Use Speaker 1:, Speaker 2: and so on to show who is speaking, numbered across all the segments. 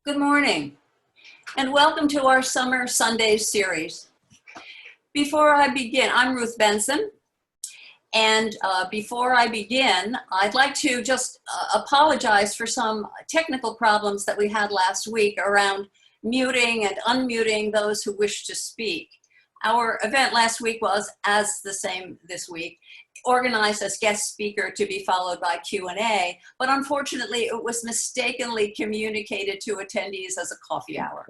Speaker 1: Good morning, and welcome to our Summer Sundays series. Before I begin, I'm Ruth Benson, and before I begin, I'd like to just apologize for some technical problems that we had last week around muting and unmuting those who wish to speak. Our event last week was, as the same this week, organized as guest speaker to be followed by Q&A, but unfortunately it was mistakenly communicated to attendees as a coffee hour.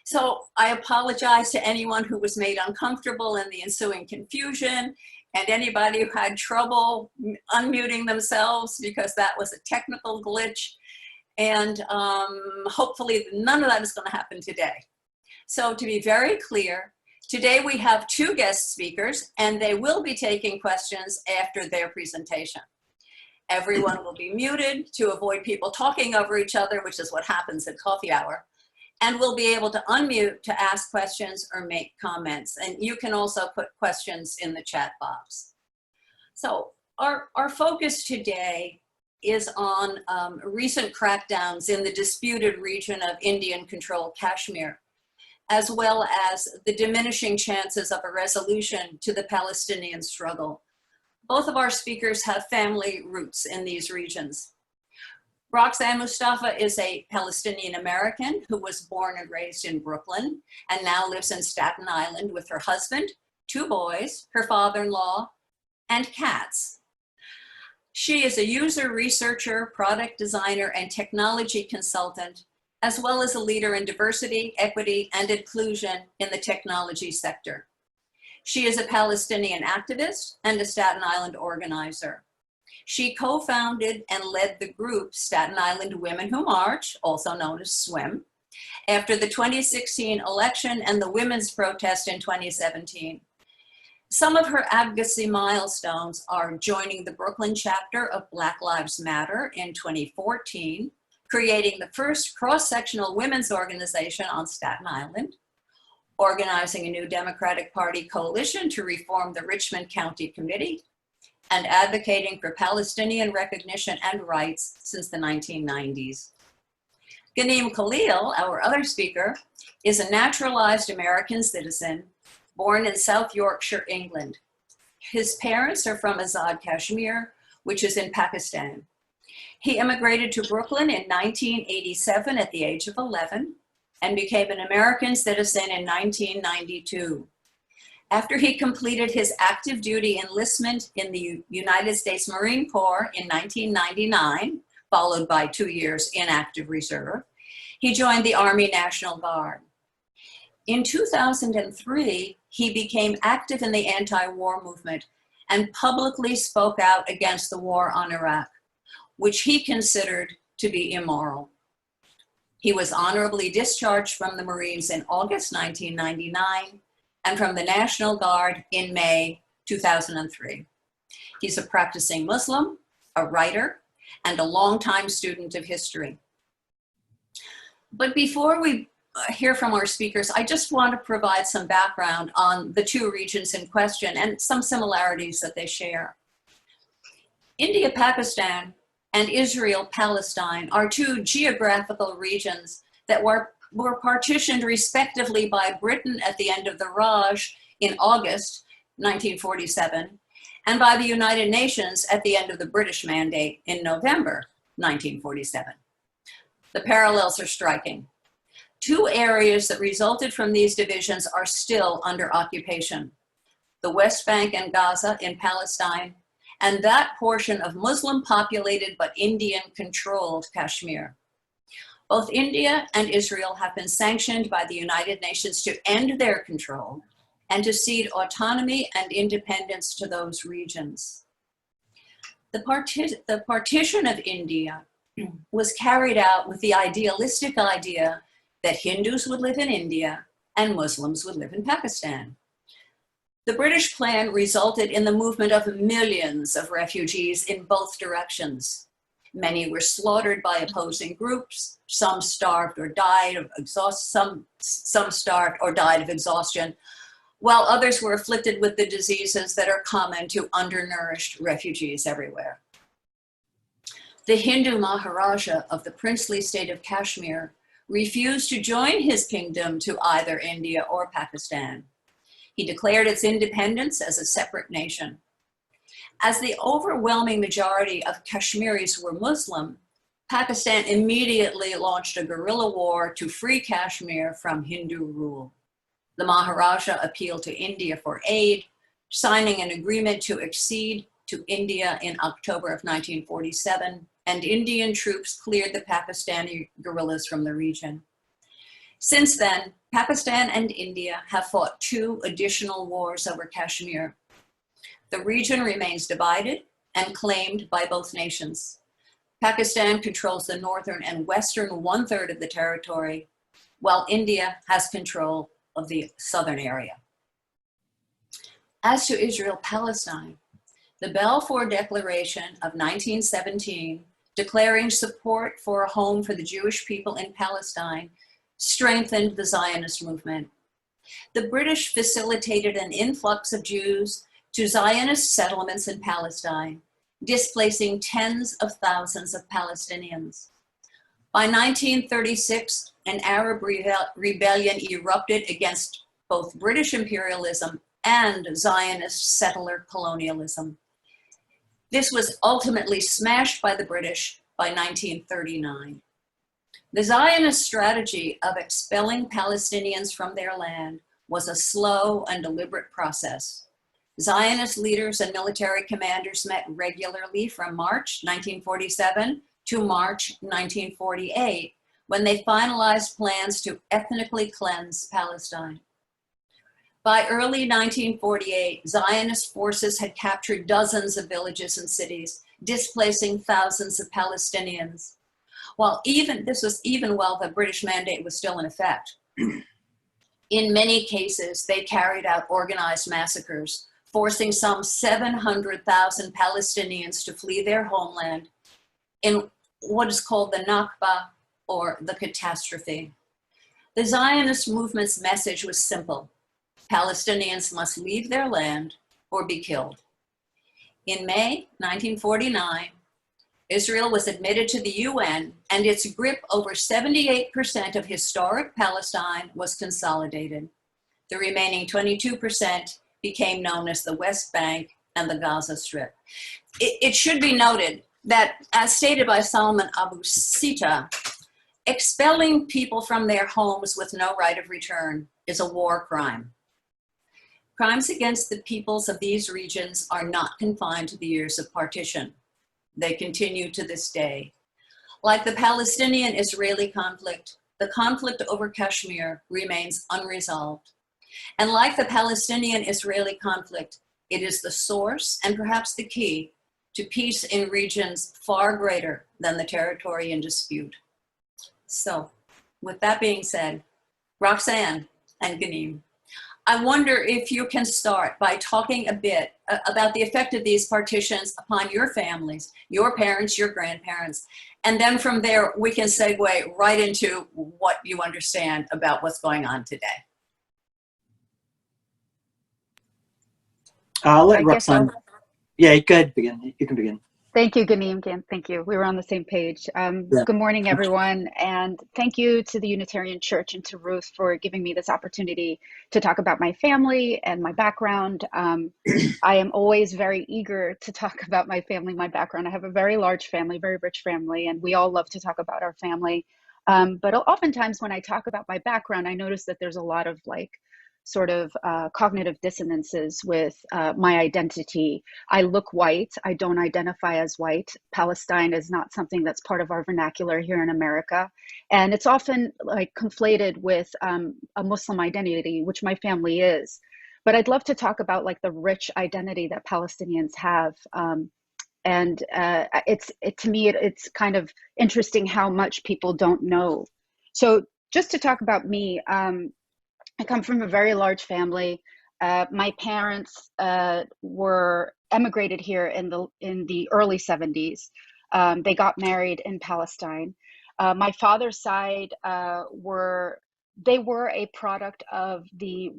Speaker 1: So I apologize to anyone who was made uncomfortable in the ensuing confusion and anybody who had trouble unmuting themselves because that was a technical glitch. And hopefully none of that is going to happen today. So to be very clear, today we have two guest speakers and they will be taking questions after their presentation. Everyone will be muted to avoid people talking over each other, which is what happens at coffee hour. And we'll be able to unmute to ask questions or make comments. And you can also put questions in the chat box. So our focus today is on recent crackdowns in the disputed region of Indian-controlled Kashmir, as well as the diminishing chances of a resolution to the Palestinian struggle. Both of our speakers have family roots in these regions. Roxanne Mustafa is a Palestinian American who was born and raised in Brooklyn and now lives in Staten Island with her husband, two boys, her father-in-law, and cats. She is a user researcher, product designer, and technology consultant, as well as a leader in diversity, equity, and inclusion in the technology sector. She is a Palestinian activist and a Staten Island organizer. She co-founded and led the group Staten Island Women Who March, also known as SWIM, after the 2016 election and the women's protest in 2017. Some of her advocacy milestones are joining the Brooklyn chapter of Black Lives Matter in 2014, creating the first cross-sectional women's organization on Staten Island, organizing a new Democratic Party coalition to reform the Richmond County Committee, and advocating for Palestinian recognition and rights since the 1990s. Ghanim Khalil, our other speaker, is a naturalized American citizen born in South Yorkshire, England. His parents are from Azad, Kashmir, which is in Pakistan. He immigrated to Brooklyn in 1987 at the age of 11 and became an American citizen in 1992. After he completed his active duty enlistment in the United States Marine Corps in 1999, followed by 2 years in active reserve, he joined the Army National Guard. In 2003, he became active in the anti-war movement and publicly spoke out against the war on Iraq, which he considered to be immoral. He was honorably discharged from the Marines in August 1999 and from the National Guard in May 2003. He's a practicing Muslim, a writer, and a longtime student of history. But before we hear from our speakers, I just want to provide some background on the two regions in question and some similarities that they share. India, Pakistan, and Israel, Palestine are two geographical regions that were partitioned respectively by Britain at the end of the Raj in August 1947 and by the United Nations at the end of the British Mandate in November 1947. The parallels are striking. Two areas that resulted from these divisions are still under occupation: the West Bank and Gaza in Palestine, and that portion of Muslim-populated but Indian-controlled Kashmir. Both India and Israel have been sanctioned by the United Nations to end their control and to cede autonomy and independence to those regions. The partition of India was carried out with the idealistic idea that Hindus would live in India and Muslims would live in Pakistan. The British plan resulted in the movement of millions of refugees in both directions. Many were slaughtered by opposing groups. Some starved or died of exhaustion. Some starved or died of exhaustion, while others were afflicted with the diseases that are common to undernourished refugees everywhere. The Hindu Maharaja of the princely state of Kashmir refused to join his kingdom to either India or Pakistan. He declared its independence as a separate nation. As the overwhelming majority of Kashmiris were Muslim, Pakistan immediately launched a guerrilla war to free Kashmir from Hindu rule. The Maharaja appealed to India for aid, signing an agreement to accede to India in October of 1947, and Indian troops cleared the Pakistani guerrillas from the region. Since then, Pakistan and India have fought 2 additional wars over Kashmir. The region remains divided and claimed by both nations. Pakistan controls the northern and western 1/3 of the territory, while India has control of the southern area. As to Israel-Palestine, the Balfour Declaration of 1917, declaring support for a home for the Jewish people in Palestine, strengthened the Zionist movement. The British facilitated an influx of Jews to Zionist settlements in Palestine, displacing tens of thousands of Palestinians. By 1936, an Arab rebellion erupted against both British imperialism and Zionist settler colonialism. This was ultimately smashed by the British by 1939. The Zionist strategy of expelling Palestinians from their land was a slow and deliberate process. Zionist leaders and military commanders met regularly from March 1947 to March 1948, when they finalized plans to ethnically cleanse Palestine. By early 1948, Zionist forces had captured dozens of villages and cities, displacing thousands of Palestinians. This was even while the British mandate was still in effect. In many cases, they carried out organized massacres, forcing some 700,000 Palestinians to flee their homeland in what is called the Nakba, or the catastrophe. The Zionist movement's message was simple: Palestinians must leave their land or be killed. In May 1949, Israel was admitted to the UN, and its grip over 78% of historic Palestine was consolidated. The remaining 22% became known as the West Bank and the Gaza Strip. It should be noted that, as stated by Salman Abu Sita, expelling people from their homes with no right of return is a war crime. Crimes against the peoples of these regions are not confined to the years of partition. They continue to this day. Like the Palestinian-Israeli conflict, the conflict over Kashmir remains unresolved. And like the Palestinian-Israeli conflict, it is the source and perhaps the key to peace in regions far greater than the territory in dispute. So, with that being said, Roxanne and Ghanim, I wonder if you can start by talking a bit about the effect of these partitions upon your families, your parents, your grandparents, and then from there we can segue right into what you understand about what's going on today.
Speaker 2: I'll let Roxanne. Yeah, go ahead, begin. You can begin.
Speaker 3: Thank you, Ghanim. Thank you. We were on the same page. Good morning, everyone. And thank you to the Unitarian Church and to Ruth for giving me this opportunity to talk about my family and my background. I am always very eager to talk about my family, my background. I have a very large family, very rich family, and we all love to talk about our family. But oftentimes when I talk about my background, I notice that there's a lot of cognitive dissonances with my identity. I look white. I don't identify as white. Palestine is not something that's part of our vernacular here in America. And it's often conflated with a Muslim identity, which my family is. But I'd love to talk about the rich identity that Palestinians have. To me, it's kind of interesting how much people don't know. So just to talk about me, I come from a very large family. My parents were emigrated here in the early 70s. They got married in Palestine. My father's side were a product of the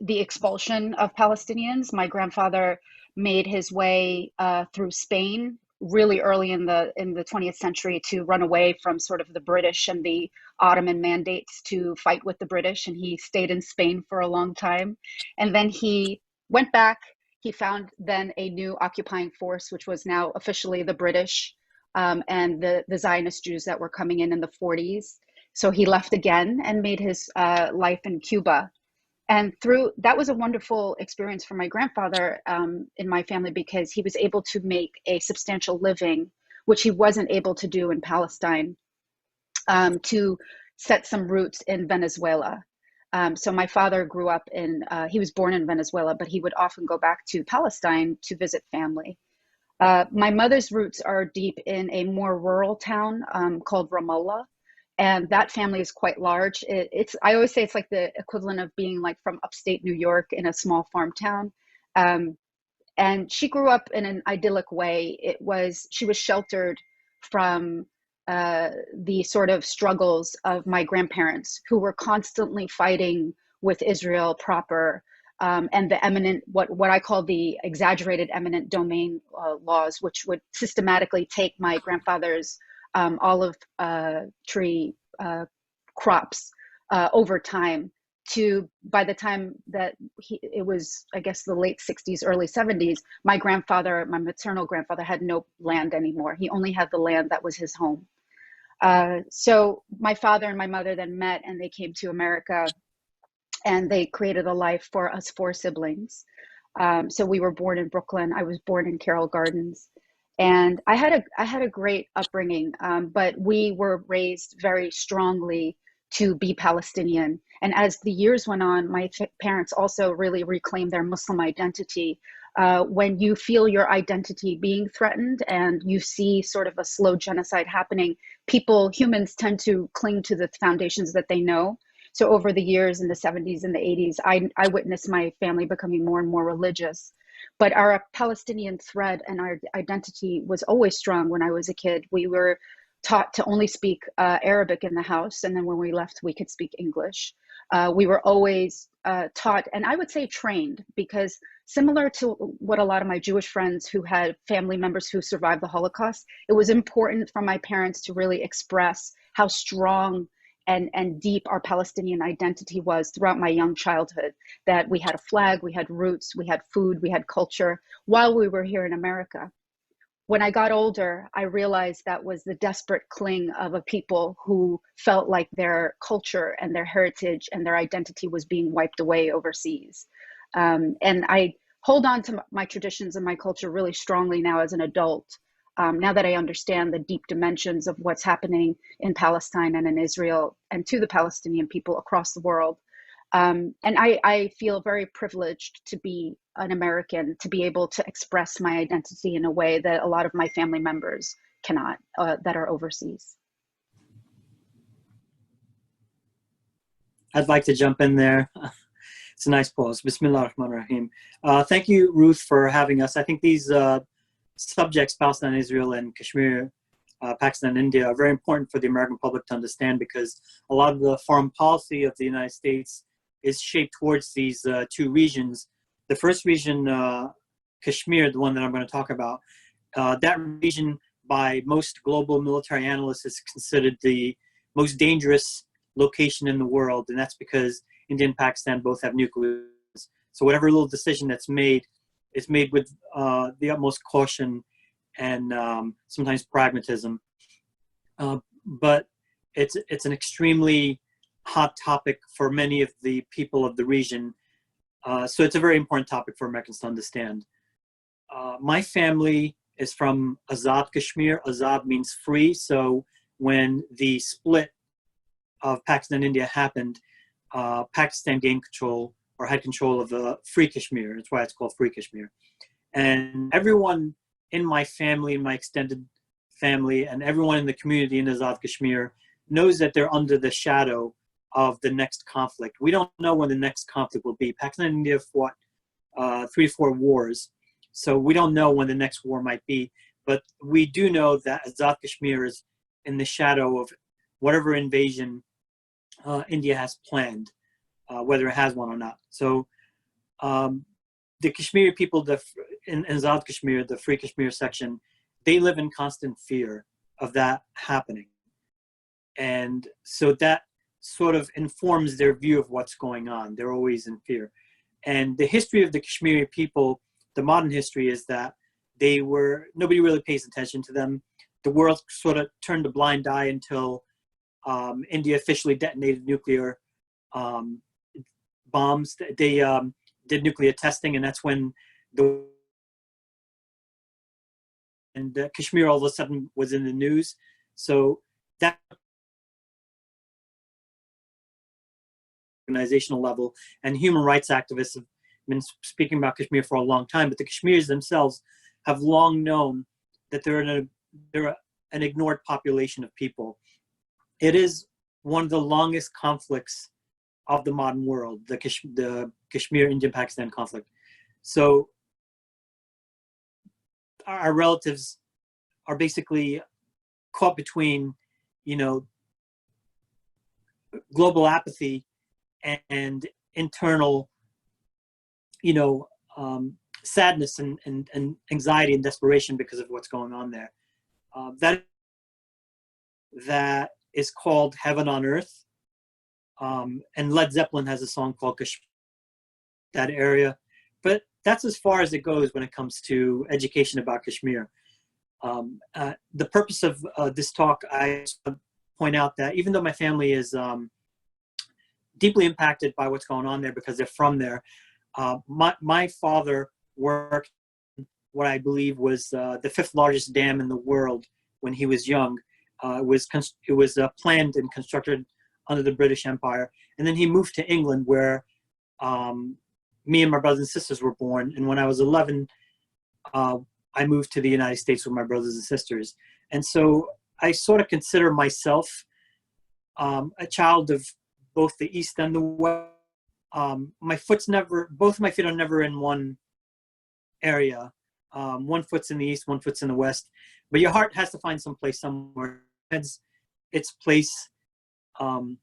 Speaker 3: expulsion of Palestinians. My grandfather made his way through Spain really early in the 20th century to run away from sort of the British and the Ottoman mandates to fight with the British, and he stayed in Spain for a long time. And then he went back. He found then a new occupying force, which was now officially the British, and the Zionist Jews that were coming in the 40s. So he left again and made his life in Cuba. And through that was a wonderful experience for my grandfather in my family, because he was able to make a substantial living, which he wasn't able to do in Palestine, to set some roots in Venezuela. So my father grew up he was born in Venezuela, but he would often go back to Palestine to visit family. My mother's roots are deep in a more rural town called Ramallah. And that family is quite large. I always say it's like the equivalent of being like from upstate New York in a small farm town. And she grew up in an idyllic way. She was sheltered from the sort of struggles of my grandparents, who were constantly fighting with Israel proper, and the what I call the exaggerated eminent domain laws, which would systematically take my grandfather's olive tree crops over time, to by the time that it was, I guess, the late 60s, early 70s, my maternal grandfather had no land anymore. He only had the land that was his home. So my father and my mother then met, and they came to America, and they created a life for us four siblings. So we were born in Brooklyn. I was born in Carroll Gardens. And I had a great upbringing, but we were raised very strongly to be Palestinian. And as the years went on, my parents also really reclaimed their Muslim identity. When you feel your identity being threatened and you see sort of a slow genocide happening, humans tend to cling to the foundations that they know. So over the years, in the 70s and the 80s, I witnessed my family becoming more and more religious. But our Palestinian thread and our identity was always strong. When I was a kid, we were taught to only speak Arabic in the house. And then when we left, we could speak English. We were always taught, and I would say trained, because similar to what a lot of my Jewish friends who had family members who survived the Holocaust, it was important for my parents to really express how strong and deep our Palestinian identity was throughout my young childhood, that we had a flag, we had roots, we had food, we had culture while we were here in America. When I got older, I realized that was the desperate cling of a people who felt like their culture and their heritage and their identity was being wiped away overseas. And I hold on to my traditions and my culture really strongly now as an adult. Now that I understand the deep dimensions of what's happening in Palestine and in Israel and to the Palestinian people across the world. And I feel very privileged to be an American, to be able to express my identity in a way that a lot of my family members cannot, that are overseas.
Speaker 2: I'd like to jump in there. It's a nice pause. Bismillah ar-Rahman ar-Rahim. Thank you, Ruth, for having us. I think these subjects, Palestine, Israel, and Kashmir, Pakistan, and India, are very important for the American public to understand, because a lot of the foreign policy of the United States is shaped towards these two regions. The first region, Kashmir, the one that I'm going to talk about, that region by most global military analysts is considered the most dangerous location in the world, and that's because India and Pakistan both have nuclear weapons. So whatever little decision that's made, it's made with the utmost caution and sometimes pragmatism. But it's an extremely hot topic for many of the people of the region. So it's a very important topic for Americans to understand. My family is from Azad Kashmir. Azad means free. So when the split of Pakistan and India happened, Pakistan gained control or had control of the free Kashmir. That's why it's called free Kashmir. And everyone in my family, in my extended family, and everyone in the community in Azad Kashmir knows that they're under the shadow of the next conflict. We don't know when the next conflict will be. Pakistan and India fought 3 to 4 wars, so we don't know when the next war might be. But we do know that Azad Kashmir is in the shadow of whatever invasion India has planned, whether it has one or not. So the Kashmiri people in Azad Kashmir, the free Kashmir section, they live in constant fear of that happening. And so that sort of informs their view of what's going on. They're always in fear. And the history of the Kashmiri people, the modern history, is that nobody really pays attention to them. The world sort of turned a blind eye until India officially detonated nuclear bombs. They did nuclear testing, and that's when Kashmir all of a sudden was in the news. So that organizational level, and human rights activists have been speaking about Kashmir for a long time, but the Kashmiris themselves have long known that they're an ignored population of people. It is one of the longest conflicts of the modern world, the Kashmir Indian-Pakistan conflict. So our relatives are basically caught between, global apathy and internal, sadness and anxiety and desperation because of what's going on there. That is called Heaven on Earth. And Led Zeppelin has a song called Kashmir, that area. But that's as far as it goes when it comes to education about Kashmir. The purpose of this talk, I point out that even though my family is deeply impacted by what's going on there because they're from there, my father worked what I believe was the 5th largest dam in the world when he was young. It was planned and constructed under the British Empire. And then he moved to England where me and my brothers and sisters were born. And when I was 11, I moved to the United States with my brothers and sisters. And so I sort of consider myself a child of both the East and the West. Both of my feet are never in one area. One foot's in the East, one foot's in the West. But your heart has to find some place somewhere. It's its place among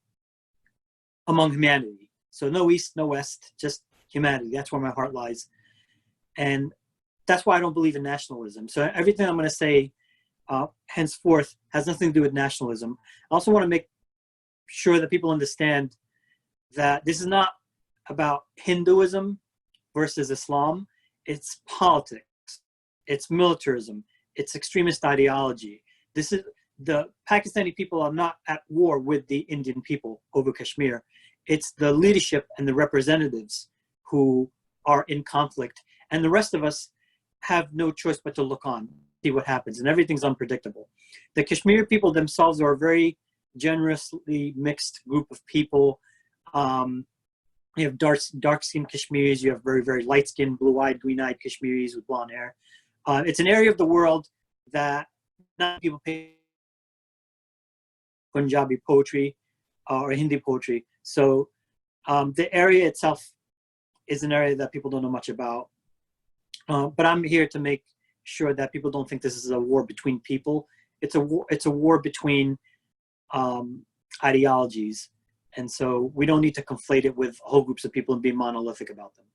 Speaker 2: humanity. So no East, no West, just humanity. That's where my heart lies. And that's why I don't believe in nationalism. So everything I'm going to say henceforth has nothing to do with nationalism. I also want to make sure that people understand that this is not about Hinduism versus Islam. It's politics. It's militarism. It's extremist ideology. The Pakistani people are not at war with the Indian people over Kashmir. It's the leadership and the representatives who are in conflict. And the rest of us have no choice but to look on, see what happens. And everything's unpredictable. The Kashmiri people themselves are a very generously mixed group of people. You have dark-skinned Kashmiris. You have very, very light-skinned, blue-eyed, green-eyed Kashmiris with blonde hair. It's an area of the world that not people pay Punjabi poetry or Hindi poetry. So the area itself is an area that people don't know much about. But I'm here to make sure that people don't think this is a war between people. It's a war between ideologies. And so we don't need to conflate it with whole groups of people and be monolithic about them.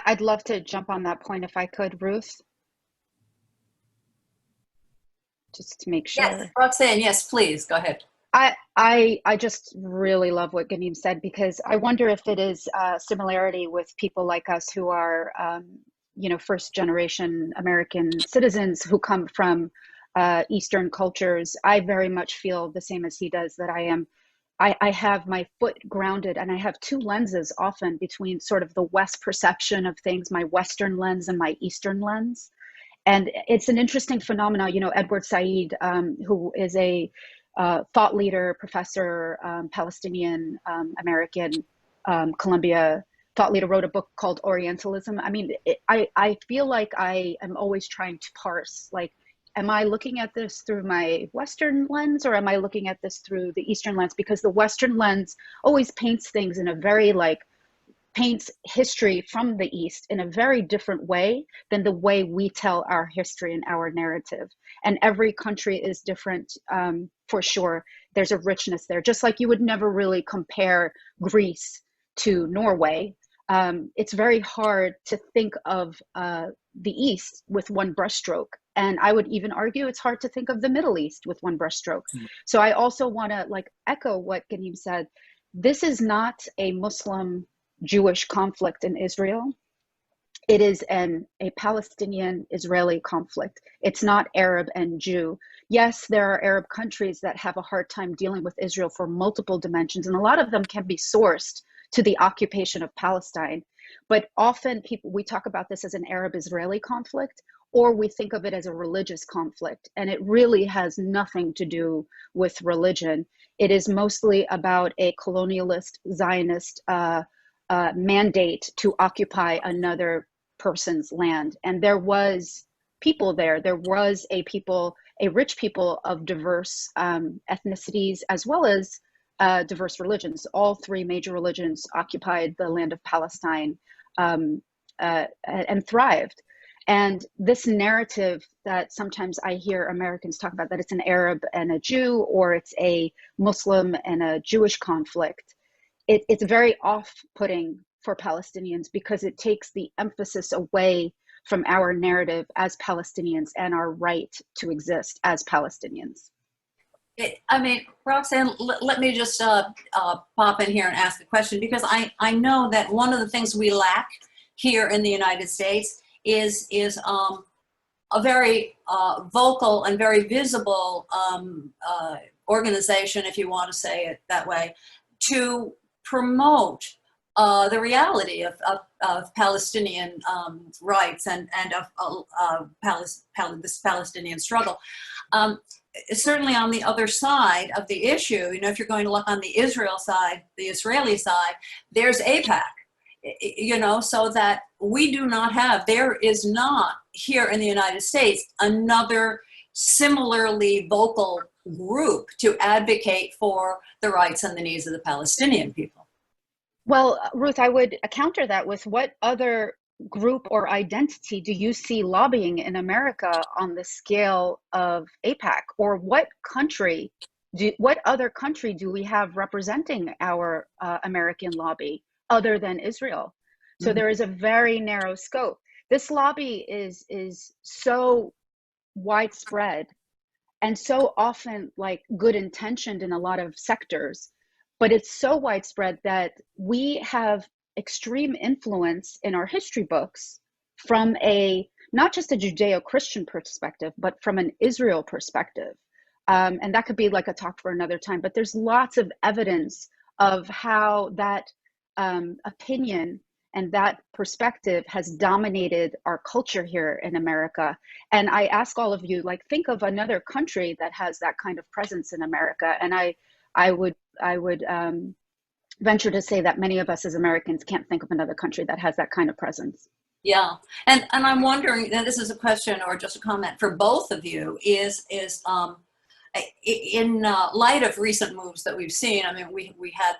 Speaker 3: I'd love to jump on that point if I could, Ruth. Just to make sure.
Speaker 1: Yes, Roxanne, yes, please, go ahead.
Speaker 3: I just really love what Ghanim said, because I wonder if it is a similarity with people like us who are, first generation American citizens who come from Eastern cultures. I very much feel the same as he does, that I have my foot grounded, and I have two lenses often between sort of the West perception of things, my Western lens and my Eastern lens. And it's an interesting phenomenon. Edward Said, who is a thought leader, professor, Palestinian, American, Columbia thought leader, wrote a book called Orientalism. I mean, I feel like I am always trying to parse, like, am I looking at this through my Western lens, or am I looking at this through the Eastern lens? Because the Western lens always paints things in a very, paints history from the East in a very different way than the way we tell our history and our narrative. And every country is different, for sure. There's a richness there, just like you would never really compare Greece to Norway. it's very hard to think of the East with one brushstroke. And I would even argue it's hard to think of the Middle East with one brushstroke. So I also want to echo what Ghanim said. This is not a Muslim-Jewish conflict in Israel. It is a Palestinian-Israeli conflict. It's not Arab and Jew. Yes, there are Arab countries that have a hard time dealing with Israel for multiple dimensions, and a lot of them can be sourced to the occupation of Palestine. But often we talk about this as an Arab-Israeli conflict, or we think of it as a religious conflict, and it really has nothing to do with religion. It is mostly about a colonialist Zionist mandate to occupy another person's land. And there was people there. There was a rich people of diverse ethnicities, as well as diverse religions. All three major religions occupied the land of Palestine and thrived. And this narrative that sometimes I hear Americans talk about, that it's an Arab and a Jew, or it's a Muslim and a Jewish conflict, it's very off-putting for Palestinians, because it takes the emphasis away from our narrative as Palestinians and our right to exist as Palestinians.
Speaker 1: Roxanne, let me just pop in here and ask a question, because I know that one of the things we lack here in the United States is a very vocal and very visible organization, if you want to say it that way, to promote the reality of Palestinian rights and of this Palestinian struggle. Certainly on the other side of the issue, if you're going to look on the Israel side, the Israeli side, there's AIPAC, so that we do not have, there is not here in the United States another similarly vocal group to advocate for the rights and the needs of the Palestinian people.
Speaker 3: Well, Ruth, I would counter that with, what other group or identity do you see lobbying in America on the scale of AIPAC? Or what other country do we have representing our American lobby other than Israel? So there is a very narrow scope. This lobby is so widespread and so often good intentioned in a lot of sectors, but it's so widespread that we have extreme influence in our history books from not just a Judeo-Christian perspective, but from an Israel perspective. And that could be a talk for another time, but there's lots of evidence of how that opinion and that perspective has dominated our culture here in America. And I ask all of you, think of another country that has that kind of presence in America. And I would venture to say that many of us as Americans can't think of another country that has that kind of presence.
Speaker 1: Yeah, and I'm wondering, and this is a question or just a comment for both of you, is in light of recent moves that we've seen. We had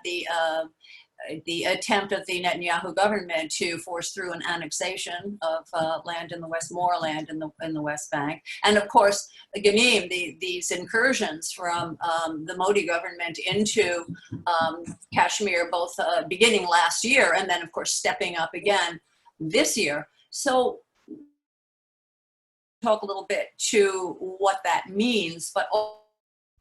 Speaker 1: the attempt of the Netanyahu government to force through an annexation of land in the West, more land in the West Bank, and of course, Ghanim, these incursions from the Modi government into Kashmir, both beginning last year and then, of course, stepping up again this year. So, talk a little bit to what that means, but also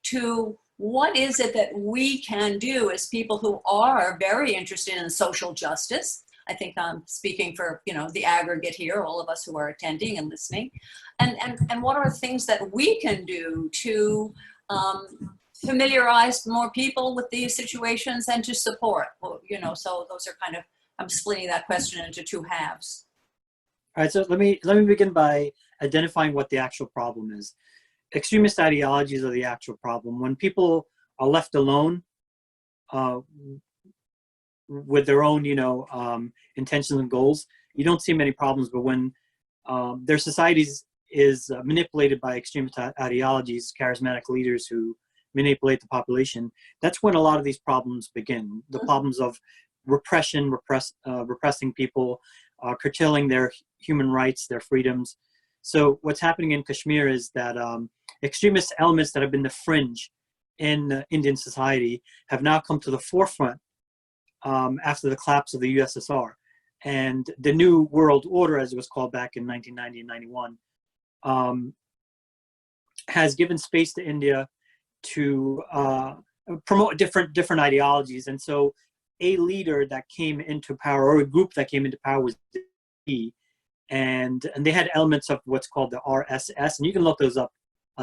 Speaker 1: to what is it that we can do as people who are very interested in social justice? I think I'm speaking for the aggregate here, all of us who are attending and listening, and what are things that we can do to familiarize more people with these situations and to support? So those are kind of, I'm splitting that question into two halves.
Speaker 2: All right, so let me begin by identifying what the actual problem is. Extremist ideologies are the actual problem. When people are left alone with their own, intentions and goals, you don't see many problems. But when their societies is manipulated by extremist ideologies, charismatic leaders who manipulate the population, that's when a lot of these problems begin. The problems of repression, repressing people, curtailing their human rights, their freedoms. So what's happening in Kashmir is that extremist elements that have been the fringe in Indian society have now come to the forefront after the collapse of the USSR. and the New World Order, as it was called back in 1990 and 91, has given space to India to promote different ideologies. And so a leader that came into power, or a group that came into power, was the BJP, and they had elements of what's called the RSS, and you can look those up.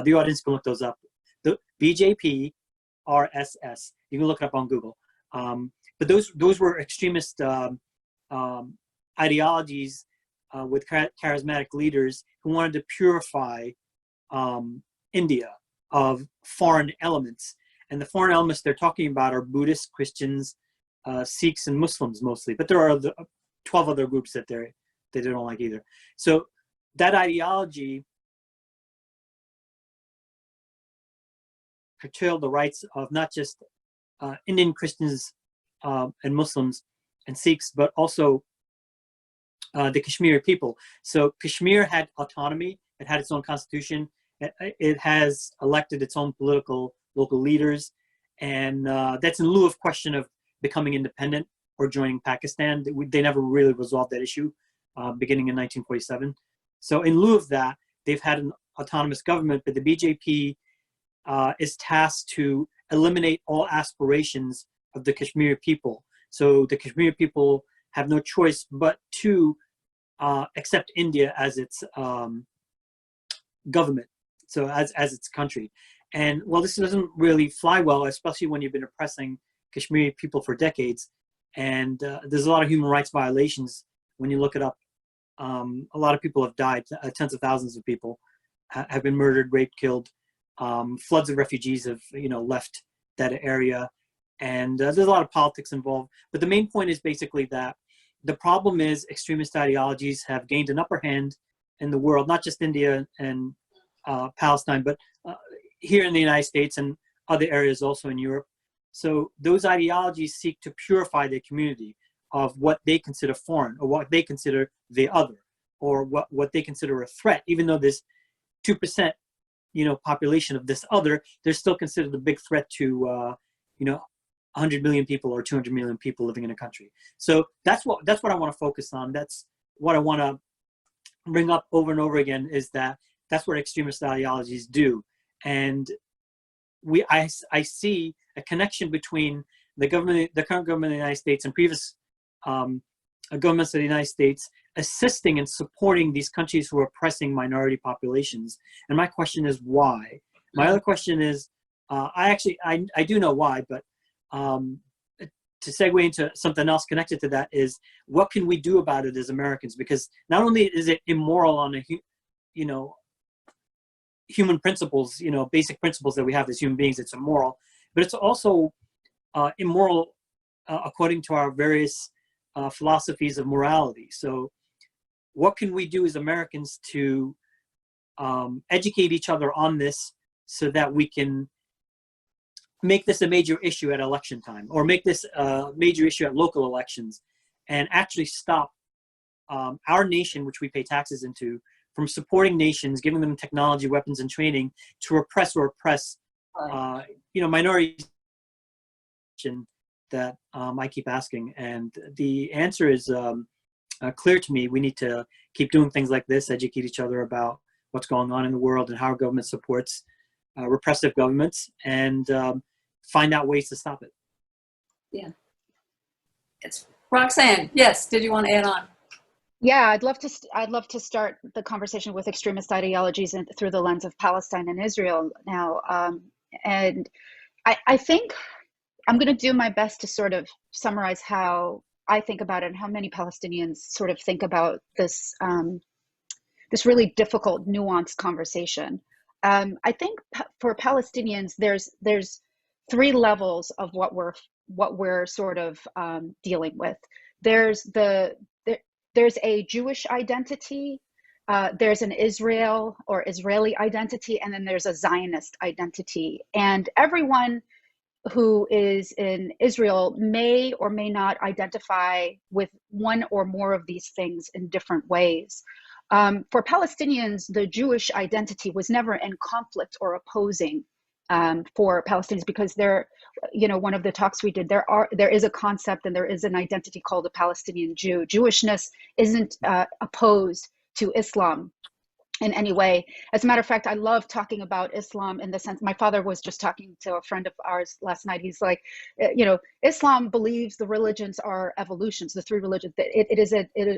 Speaker 2: The audience can look those up. The BJP, RSS. You can look it up on Google. But those were extremist ideologies with charismatic leaders who wanted to purify India of foreign elements. And the foreign elements they're talking about are Buddhists, Christians, Sikhs, and Muslims mostly. But there are 12 other groups that they don't like either. So that ideology curtailed the rights of not just Indian Christians and Muslims and Sikhs, but also the Kashmiri people. So Kashmir had autonomy. It had its own constitution. It has elected its own local leaders. And that's in lieu of question of becoming independent or joining Pakistan. They never really resolved that issue beginning in 1947. So in lieu of that, they've had an autonomous government, but the BJP is tasked to eliminate all aspirations of the Kashmiri people. So the Kashmiri people have no choice but to accept India as its government, so as its country. And well, this doesn't really fly well, especially when you've been oppressing Kashmiri people for decades. And there's a lot of human rights violations when you look it up. A lot of people have died. Tens of thousands of people have been murdered, raped, killed. Floods of refugees have left that area. And there's a lot of politics involved. But the main point is basically that the problem is extremist ideologies have gained an upper hand in the world, not just India and Palestine, but here in the United States and other areas also in Europe. So those ideologies seek to purify their community of what they consider foreign, or what they consider the other, or what they consider a threat. Even though there's 2% population of this other, they're still considered a big threat to 100 million people or 200 million people living in a country. So that's what I want to focus on. That's what I want to bring up over and over again, is that's what extremist ideologies do. And I see a connection between the current government of the United States and previous governments of the United States assisting and supporting these countries who are oppressing minority populations. And my question is why? My other question is, I do know why, but to segue into something else connected to that is, what can we do about it as Americans? Because not only is it immoral on a human principles, basic principles that we have as human beings, it's immoral, but it's also immoral according to our various philosophies of morality. So what can we do as Americans to educate each other on this, so that we can make this a major issue at election time, or make this a major issue at local elections, and actually stop our nation, which we pay taxes into, from supporting nations, giving them technology, weapons, and training to oppress minorities that I keep asking. And the answer is clear to me. We need to keep doing things like this, educate each other about what's going on in the world and how our government supports repressive governments, and find out ways to stop it.
Speaker 1: Yeah. It's Roxanne. Yes. Did you want to add on?
Speaker 3: Yeah, I'd love to start the conversation with extremist ideologies through the lens of Palestine and Israel now. And I think I'm going to do my best to sort of summarize how I think about it and how many Palestinians sort of think about this this really difficult, nuanced conversation. I think for Palestinians, there's three levels of what we're sort of dealing with. There's a Jewish identity, there's an Israel or Israeli identity, and then there's a Zionist identity. And everyone who is in Israel may or may not identify with one or more of these things in different ways. For Palestinians, the Jewish identity was never in conflict or opposing for Palestinians, because one of the talks we did, there is a concept and there is an identity called the Palestinian Jew. Jewishness isn't opposed to Islam in any way. As a matter of fact, I love talking about Islam in the sense, my father was just talking to a friend of ours last night. He's like, Islam believes the religions are evolutions, the three religions.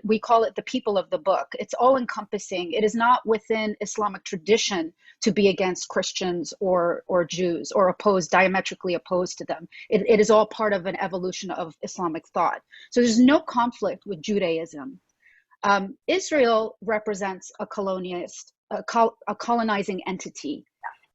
Speaker 3: We call it the people of the book. It's all encompassing. It is not within Islamic tradition to be against Christians or Jews or diametrically opposed to them. It is all part of an evolution of Islamic thought. So there's no conflict with Judaism. Israel represents a colonizing entity.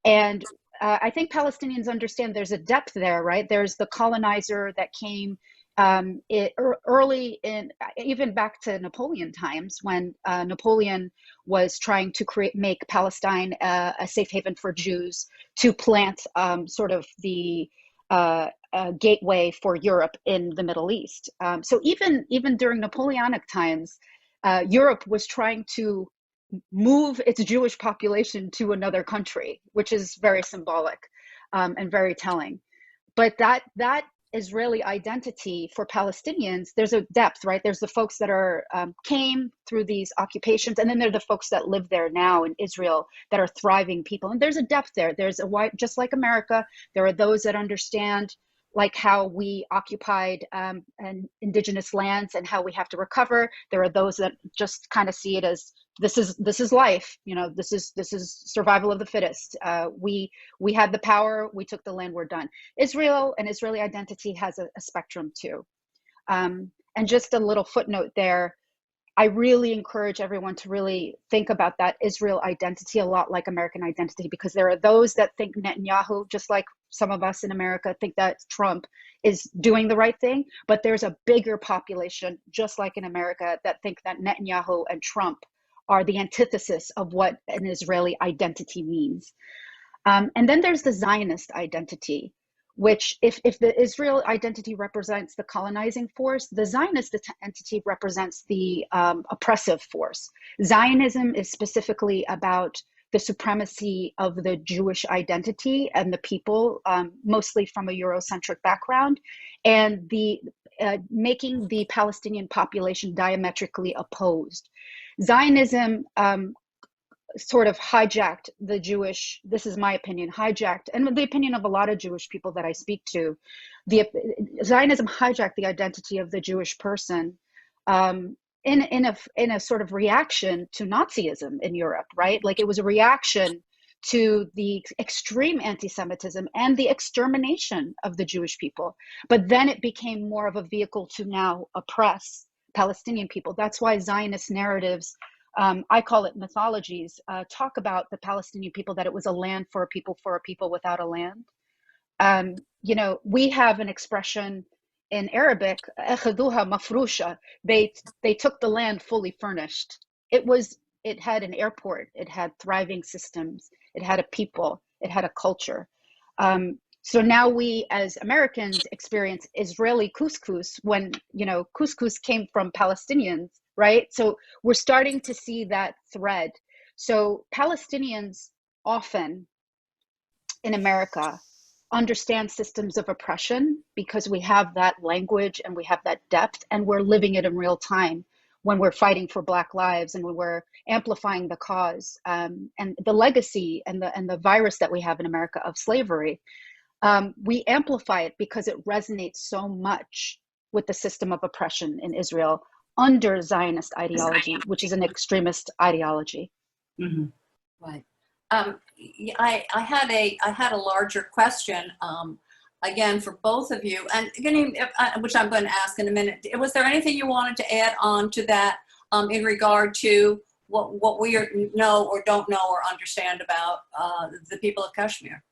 Speaker 3: And I think Palestinians understand there's a depth there, right? There's the colonizer that came early in, even back to Napoleon times, when Napoleon was trying to make Palestine a safe haven for Jews, to plant sort of the gateway for Europe in the Middle East. So even during Napoleonic times, Europe was trying to move its Jewish population to another country, which is very symbolic and very telling. But that Israeli identity for Palestinians, there's a depth, right? There's the folks that came through these occupations, and then there are the folks that live there now in Israel that are thriving people. And there's a depth there. There's just like America, there are those that understand like how we occupied indigenous lands and how we have to recover. There are those that just kind of see it as this is life. This is survival of the fittest. We had the power. We took the land. We're done. Israel and Israeli identity has a spectrum too. And just a little footnote there. I really encourage everyone to really think about that Israel identity a lot like American identity, because there are those that think Netanyahu, just like some of us in America think that Trump is doing the right thing, but there's a bigger population, just like in America, that think that Netanyahu and Trump are the antithesis of what an Israeli identity means. And then there's the Zionist identity, which if the Israel identity represents the colonizing force, the Zionist entity represents the oppressive force. Zionism is specifically about the supremacy of the Jewish identity and the people, mostly from a Eurocentric background, and the making the Palestinian population diametrically opposed. Zionism sort of hijacked the Jewish, this is my opinion, hijacked, and the opinion of a lot of Jewish people that I speak to, Zionism hijacked the identity of the Jewish person in a sort of reaction to Nazism in Europe, right? Like it was a reaction to the extreme anti-Semitism and the extermination of the Jewish people. But then it became more of a vehicle to now oppress Palestinian people. That's why Zionist narratives, I call it mythologies, talk about the Palestinian people, that it was a land for a people without a land. We have an expression in Arabic, "Akhaduha mafrusha." They took the land fully furnished. It had an airport, it had thriving systems, it had a people, it had a culture. So now we as Americans experience Israeli couscous when, couscous came from Palestinians, right? So we're starting to see that thread. So Palestinians often in America understand systems of oppression because we have that language and we have that depth, and we're living it in real time when we're fighting for Black lives and when we're amplifying the cause and the legacy and the virus that we have in America of slavery. We amplify it because it resonates so much with the system of oppression in Israel under Zionist ideology, which is an extremist ideology.
Speaker 1: Mm-hmm. Right. I had a larger question again for both of you, and which I'm going to ask in a minute. Was there anything you wanted to add on to that in regard to what we know or don't know or understand about the people of Kashmir?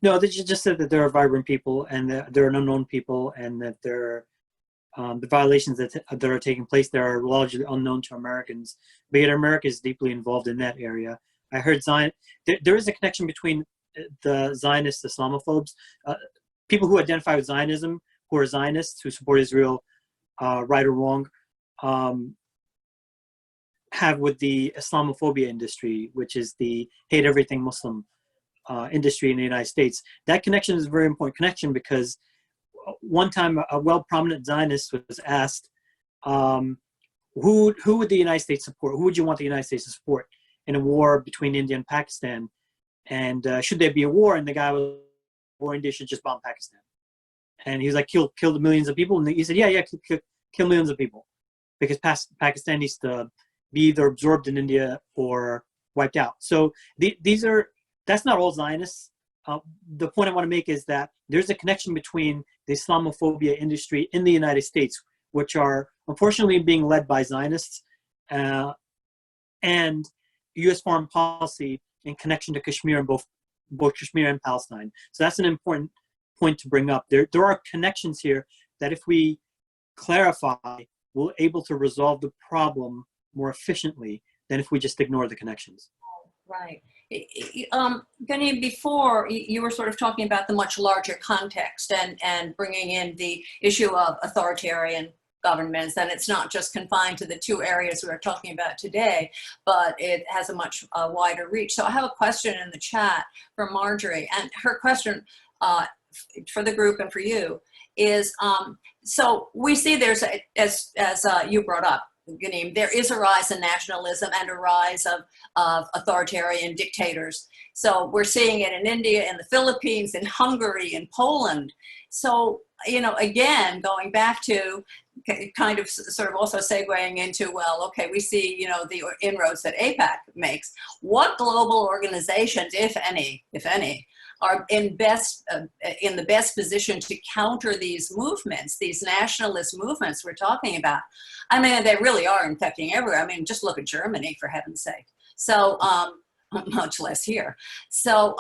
Speaker 2: No, they just said that they're a vibrant people and that they're an unknown people, and that they're the violations that are taking place there are largely unknown to Americans. But yet America is deeply involved in that area. I heard there is a connection between the Zionist Islamophobes, people who identify with Zionism, who are Zionists, who support Israel, right or wrong, have with the Islamophobia industry, which is the hate everything Muslim industry in the United States. That connection is a very important connection because one time a well-prominent Zionist was asked, who would the United States support? Who would you want the United States to support in a war between India and Pakistan? And should there be a war? And the guy was, or India should just bomb Pakistan. And he was like, kill the millions of people. And he said, yeah, kill millions of people, because Pakistan needs to be either absorbed in India or wiped out. So that's not all Zionists. The point I want to make is that there's a connection between the Islamophobia industry in the United States, which are unfortunately being led by Zionists, and U.S. foreign policy in connection to Kashmir and both Kashmir and Palestine. So that's an important point to bring up. There are connections here that if we clarify, we're able to resolve the problem more efficiently than if we just ignore the connections.
Speaker 1: Right. Ghanim, before you were sort of talking about the much larger context and bringing in the issue of authoritarian governments, and it's not just confined to the two areas we are talking about today, but it has a much wider reach. So I have a question in the chat from Marjorie, and her question for the group and for you is, so we see there's, as you brought up, Ghanim, there is a rise in nationalism and a rise of authoritarian dictators. So we're seeing it in India, in the Philippines, in Hungary, in Poland. So, you know, again, going back to kind of sort of also segueing into, well, okay, we see, you know, the inroads that AIPAC makes. What global organizations, if any, are in the best position to counter these movements, these nationalist movements we're talking about? I mean, they really are infecting everywhere. I mean, just look at Germany, for heaven's sake. So much less here. So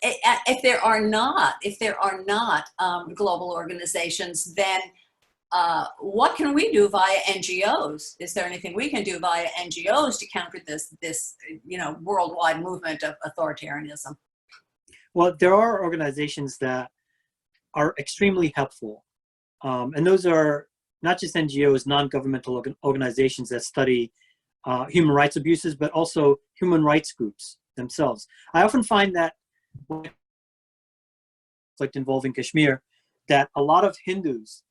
Speaker 1: if there are not global organizations, then what can we do via NGOs? Is there anything we can do via NGOs to counter this you know, worldwide movement of authoritarianism?
Speaker 2: Well, there are organizations that are extremely helpful. And those are not just NGOs, non-governmental organizations that study human rights abuses, but also human rights groups themselves. I often find that conflict involving Kashmir, that a lot of Hindus,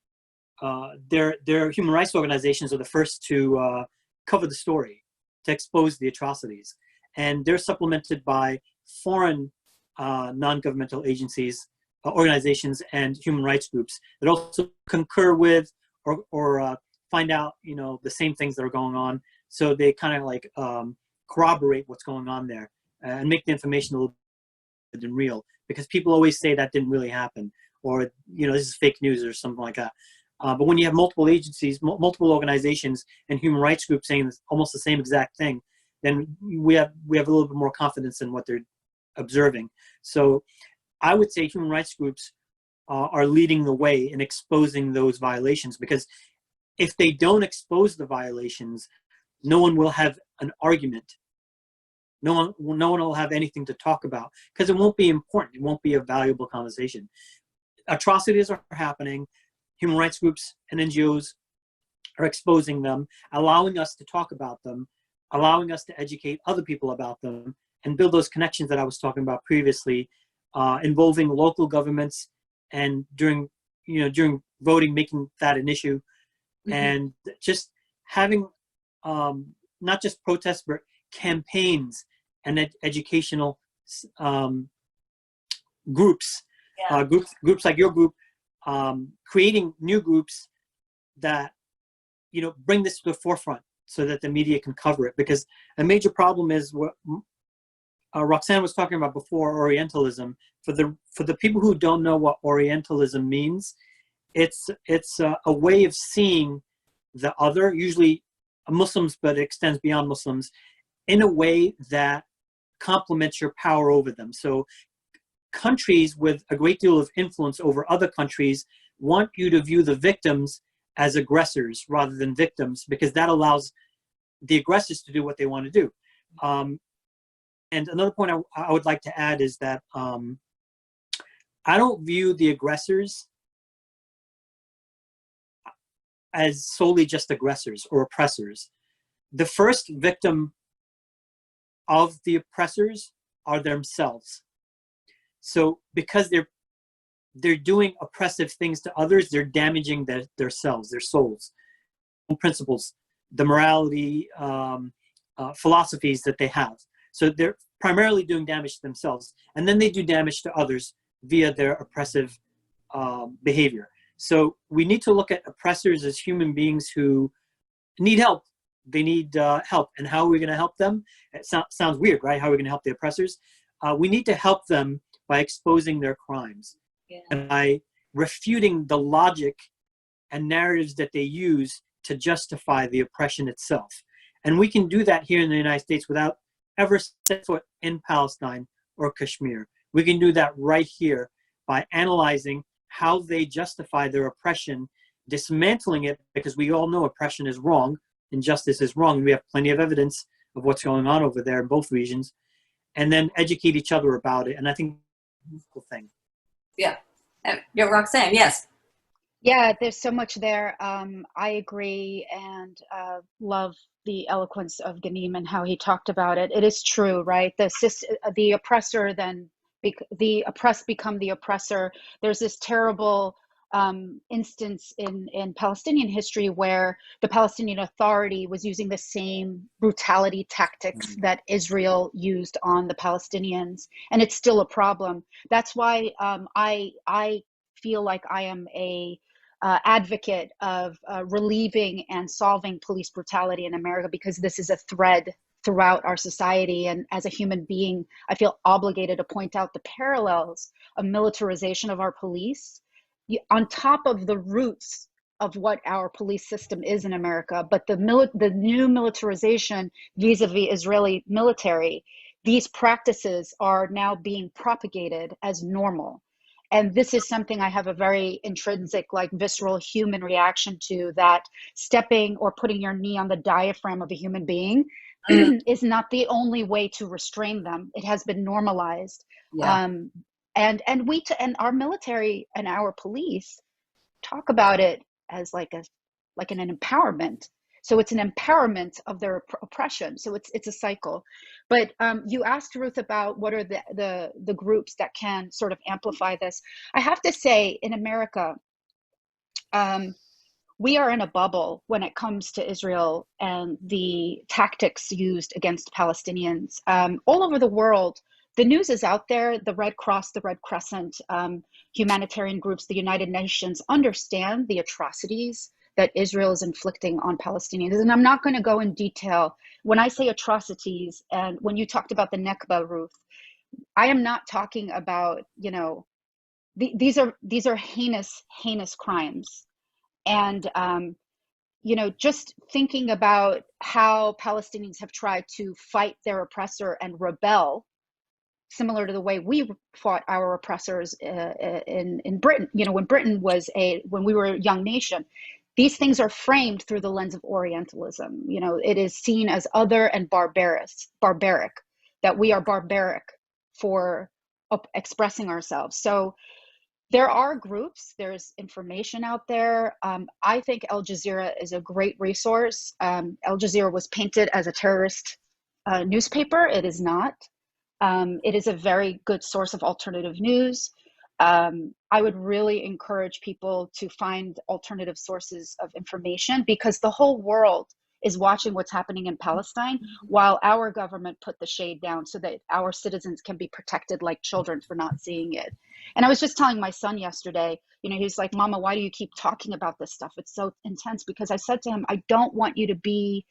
Speaker 2: their human rights organizations are the first to cover the story, to expose the atrocities. And they're supplemented by foreign non-governmental agencies, organizations, and human rights groups that also concur with or find out, you know, the same things that are going on. So they kind of like corroborate what's going on there and make the information a little bit real, because people always say that didn't really happen, or, you know, this is fake news or something like that. But when you have multiple agencies, multiple organizations, and human rights groups saying almost the same exact thing, then we have a little bit more confidence in what they're observing. So I would say human rights groups are leading the way in exposing those violations, because if they don't expose the violations, no one will have an argument. No one will have anything to talk about, because it won't be important. It won't be a valuable conversation. Atrocities are happening. Human rights groups and NGOs are exposing them, allowing us to talk about them, allowing us to educate other people about them, and build those connections that I was talking about previously, involving local governments, and during voting, making that an issue, and just having not just protests, but campaigns and educational groups, groups like your group, creating new groups that, you know, bring this to the forefront so that the media can cover it. Because a major problem is what Roxanne was talking about before, Orientalism. For the people who don't know what Orientalism means, it's a way of seeing the other, usually Muslims, but it extends beyond Muslims, in a way that complements your power over them. So countries with a great deal of influence over other countries want you to view the victims as aggressors rather than victims, because that allows the aggressors to do what they want to do. And another point I would like to add is that I don't view the aggressors as solely just aggressors or oppressors. The first victim of the oppressors are themselves. So because they're doing oppressive things to others, they're damaging their selves, their souls, principles, the morality, philosophies that they have. So they're primarily doing damage to themselves, and then they do damage to others via their oppressive behavior. So we need to look at oppressors as human beings who need help. They need help. And how are we going to help them? It sounds weird, right? How are we going to help the oppressors? We need to help them by exposing their crimes, and by refuting the logic and narratives that they use to justify the oppression itself. And we can do that here in the United States without ever set foot in Palestine or Kashmir. We can do that right here by analyzing how they justify their oppression, dismantling it, because we all know oppression is wrong, injustice is wrong. We have plenty of evidence of what's going on over there in both regions, and then educate each other about it. And I think that's a useful thing.
Speaker 1: Yeah. Roxanne, yes.
Speaker 3: Yeah, there's so much there. I agree and love the eloquence of Ghanim and how he talked about it. It is true, right? The oppressor then, the oppressed become the oppressor. There's this terrible instance in Palestinian history where the Palestinian Authority was using the same brutality tactics that Israel used on the Palestinians, and it's still a problem. That's why I feel like I am a advocate of relieving and solving police brutality in America, because this is a thread throughout our society. And as a human being, I feel obligated to point out the parallels of militarization of our police on top of the roots of what our police system is in America. But the new militarization vis-a-vis Israeli military, these practices are now being propagated as normal. And this is something I have a very intrinsic, like visceral human reaction to, that stepping or putting your knee on the diaphragm of a human being is not the only way to restrain them. It has been normalized.
Speaker 1: Yeah.
Speaker 3: And our military and our police talk about it as like an empowerment. So it's an empowerment of their oppression. So it's a cycle. But you asked, Ruth, about what are the groups that can sort of amplify this. I have to say, in America, we are in a bubble when it comes to Israel and the tactics used against Palestinians. All over the world, the news is out there. The Red Cross, the Red Crescent, humanitarian groups, the United Nations understand the atrocities that Israel is inflicting on Palestinians. And I'm not going to go in detail. When I say atrocities, and when you talked about the Nakba, Ruth, I am not talking about, these are heinous crimes. And, just thinking about how Palestinians have tried to fight their oppressor and rebel, similar to the way we fought our oppressors in Britain, when Britain was when we were a young nation. These things are framed through the lens of Orientalism. It is seen as other and barbaric, that we are barbaric for expressing ourselves. So there are groups, there's information out there. I think Al Jazeera is a great resource. Al Jazeera was painted as a terrorist newspaper. It is not. It is a very good source of alternative news. I would really encourage people to find alternative sources of information, because the whole world is watching what's happening in Palestine, while our government put the shade down so that our citizens can be protected like children for not seeing it. And I was just telling my son yesterday, he was like, Mama, why do you keep talking about this stuff? It's so intense. Because I said to him, I don't want you to be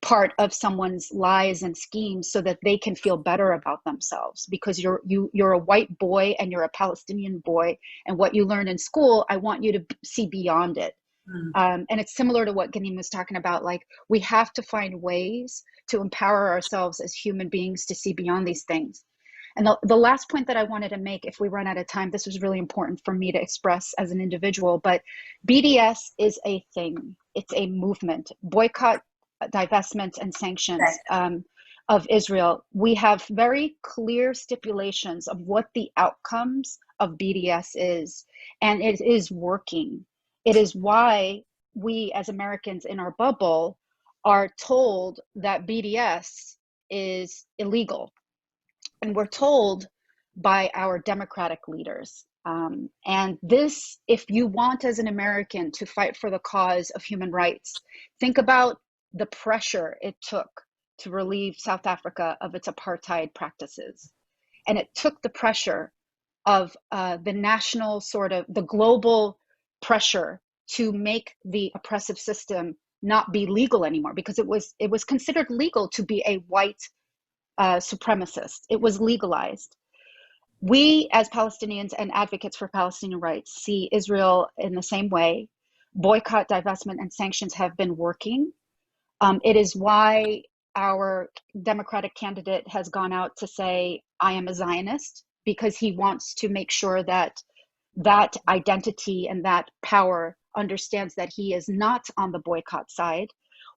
Speaker 3: part of someone's lies and schemes so that they can feel better about themselves, because you're a white boy and you're a Palestinian boy, and what you learn in school, I want you to see beyond it. And it's similar to what Ghanim was talking about. Like, we have to find ways to empower ourselves as human beings to see beyond these things. And the last point that I wanted to make, if we run out of time, this was really important for me to express as an individual, but BDS is a thing. It's a movement. Boycott, divestment, and sanctions of Israel. We have very clear stipulations of what the outcomes of BDS is, and it is working. It is why we as Americans in our bubble are told that BDS is illegal. And we're told by our democratic leaders. And this, if you want as an American to fight for the cause of human rights, think about the pressure it took to relieve South Africa of its apartheid practices. And it took the pressure of the national the global pressure to make the oppressive system not be legal anymore, because it was considered legal to be a white supremacist. It was legalized. We, as Palestinians and advocates for Palestinian rights, see Israel in the same way. Boycott, divestment, and sanctions have been working. It is why our Democratic candidate has gone out to say, I am a Zionist, because he wants to make sure that that identity and that power understands that he is not on the boycott side,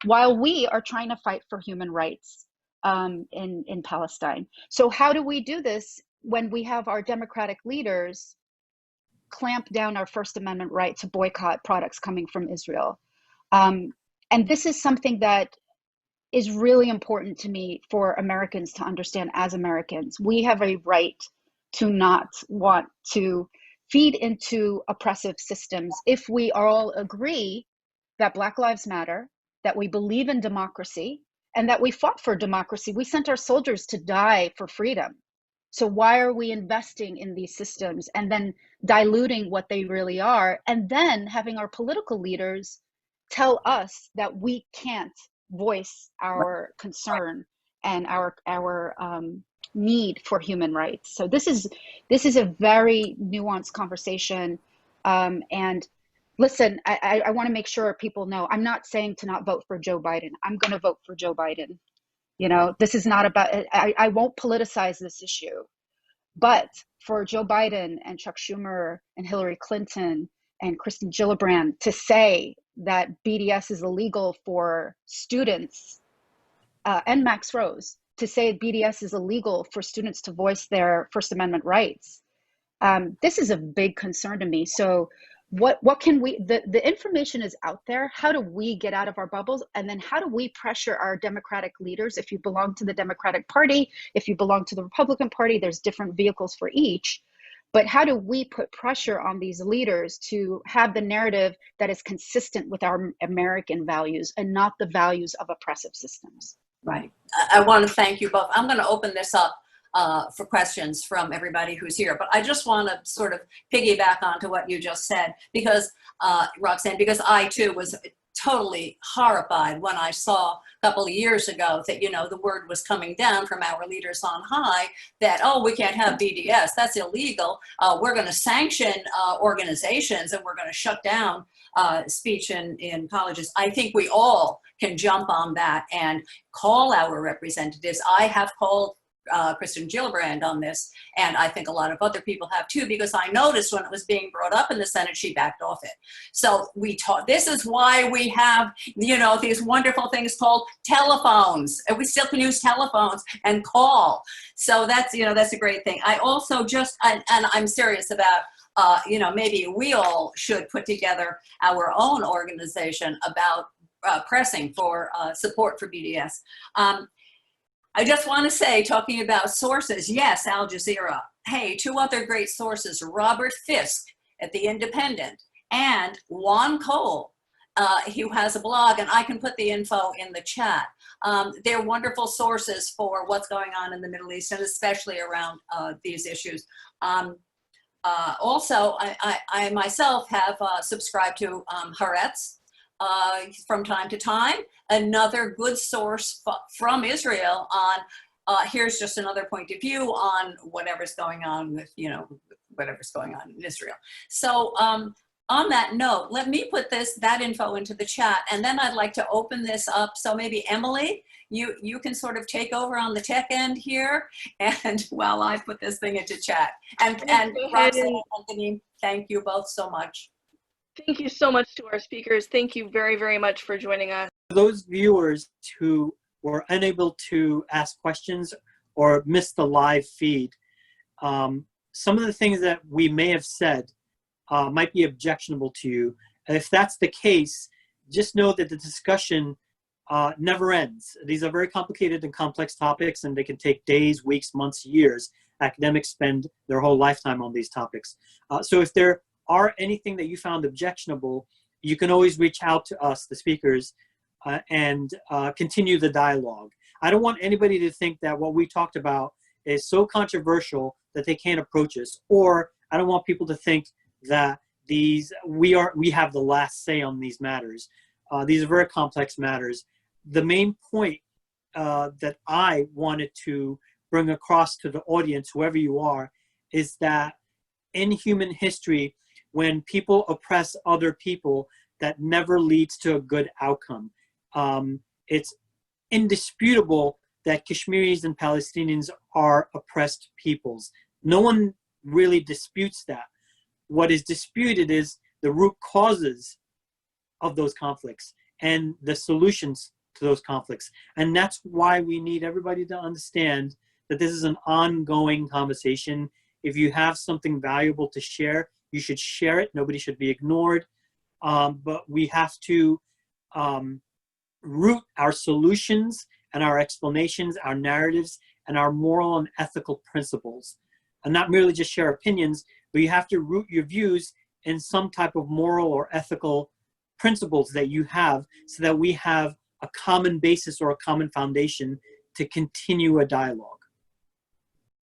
Speaker 3: while we are trying to fight for human rights in Palestine. So how do we do this when we have our democratic leaders clamp down our First Amendment right to boycott products coming from Israel? And this is something that is really important to me for Americans to understand. As Americans, we have a right to not want to feed into oppressive systems if we all agree that Black Lives Matter, that we believe in democracy, and that we fought for democracy. We sent our soldiers to die for freedom. So why are we investing in these systems and then diluting what they really are, and then having our political leaders tell us that we can't voice our concern and our need for human rights? So this is a very nuanced conversation. And listen, I want to make sure people know, I'm not saying to not vote for Joe Biden. I'm going to vote for Joe Biden. You know, this is not about, I won't politicize this issue, but for Joe Biden and Chuck Schumer and Hillary Clinton and Kristen Gillibrand to say that BDS is illegal for students, and Max Rose to say BDS is illegal for students to voice their First Amendment rights. This is a big concern to me. So what can we, the information is out there. How do we get out of our bubbles? And then how do we pressure our democratic leaders? If you belong to the Democratic Party, if you belong to the Republican Party, there's different vehicles for each. But how do we put pressure on these leaders to have the narrative that is consistent with our American values and not the values of oppressive systems?
Speaker 1: Right. I want to thank you both. I'm going to open this up for questions from everybody who's here, but I just want to sort of piggyback onto what you just said, because Roxanne, because I too was totally horrified when I saw a couple of years ago that, you know, the word was coming down from our leaders on high that, oh, we can't have BDS, that's illegal. We're going to sanction organizations and we're going to shut down speech in colleges. I think we all can jump on that and call our representatives. I have called Kristen Gillibrand on this, and I think a lot of other people have too, because I noticed when it was being brought up in the Senate, she backed off it. So we taught, this is why we have, you know, these wonderful things called telephones, and we still can use telephones and call. So that's, you know, that's a great thing. I also just, and I'm serious about, you know, maybe we all should put together our own organization about pressing for support for BDS. I just want to say, talking about sources, yes, Al Jazeera. Hey, two other great sources, Robert Fisk at The Independent and Juan Cole, who has a blog, and I can put the info in the chat. They're wonderful sources for what's going on in the Middle East, and especially around these issues. Also, I myself have subscribed to Haaretz from time to time, another good source from Israel on, here's just another point of view on whatever's going on with, you know, whatever's going on in Israel. So on that note, let me put that info into the chat, and then I'd like to open this up. So maybe Emily, you can sort of take over on the tech end here, and while I put this thing into chat. And Roxanne and Ghanim, thank you both so much.
Speaker 4: Thank you so much to our speakers. Thank you very, very much for joining us.
Speaker 2: Those viewers who were unable to ask questions or missed the live feed, some of the things that we may have said might be objectionable to you. And if that's the case, just know that the discussion never ends. These are very complicated and complex topics, and they can take days, weeks, months, years. academics spend their whole lifetime on these topics. So if there are anything that you found objectionable, you can always reach out to us, the speakers, and continue the dialogue. I don't want anybody to think that what we talked about is so controversial that they can't approach us, or I don't want people to think that we have the last say on these matters. These are very complex matters. The main point that I wanted to bring across to the audience, whoever you are, is that in human history, when people oppress other people, that never leads to a good outcome. It's indisputable that Kashmiris and Palestinians are oppressed peoples. No one really disputes that. What is disputed is the root causes of those conflicts and the solutions to those conflicts. And that's why we need everybody to understand that this is an ongoing conversation. If you have something valuable to share, you should share it. Nobody should be ignored. But we have to root our solutions and our explanations, our narratives, and our moral and ethical principles. And not merely just share opinions, but you have to root your views in some type of moral or ethical principles that you have, so that we have a common basis or a common foundation to continue a dialogue.